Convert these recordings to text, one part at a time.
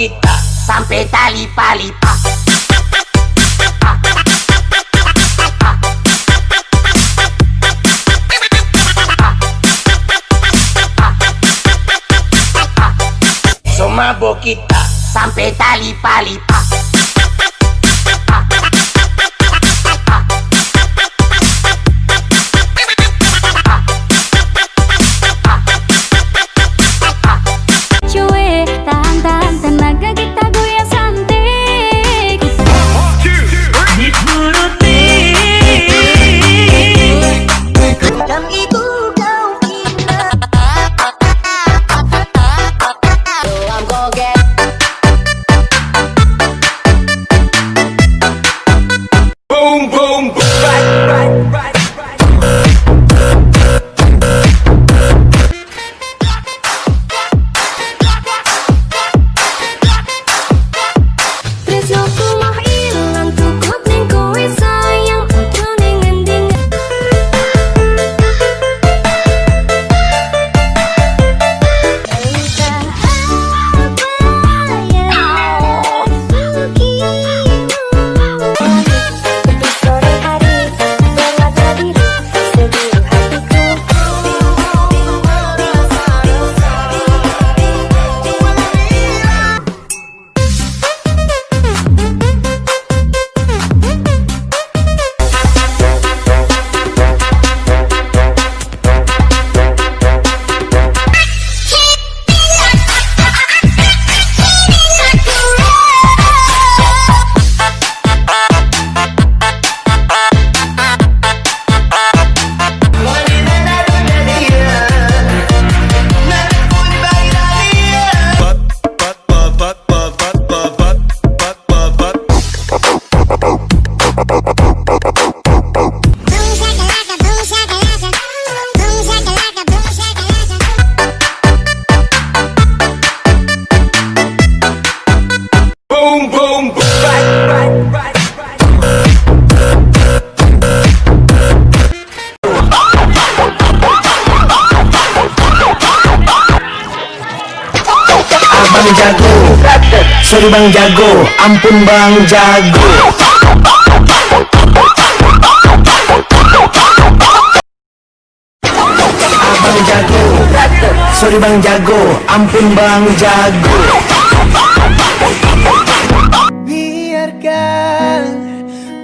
kita sampai tali-palipa. Mabok kita sampai tali-palipa. Cuy, tahan-tahan tenaga kita goyang santai. Dituruti. Dan itu kau kira. Boom, boom, boom. Right. Tresno ku mah ilang tukut ning kowe sayang aku ning ending. Entah apa yang untuk sore hari berlaga diri seluruh hatiku. Boom, boom, boom. Right. Abang jago, sorry bang jago, ampun bang jago. Abang jago, sorry bang jago, ampun bang jago. Biarkan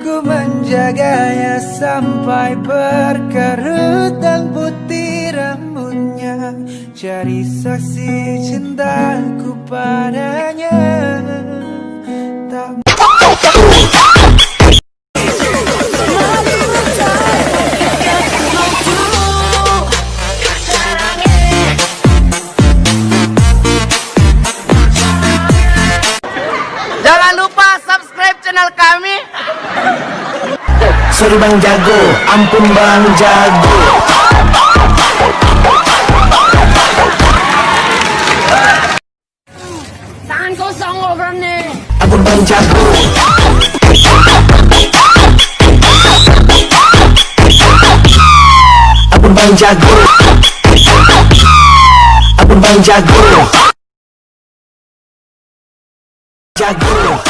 ku menjaganya sampai berkerut dan putih rambutnya. Cari saksi cintaku padanya. Tak Jangan lupa subscribe channel kami. Sorry bang jago, ampun bang jago. Tangan kosong lo berani. Ampun bang jago. Ampun bang jago. Ampun bang jago. Jago.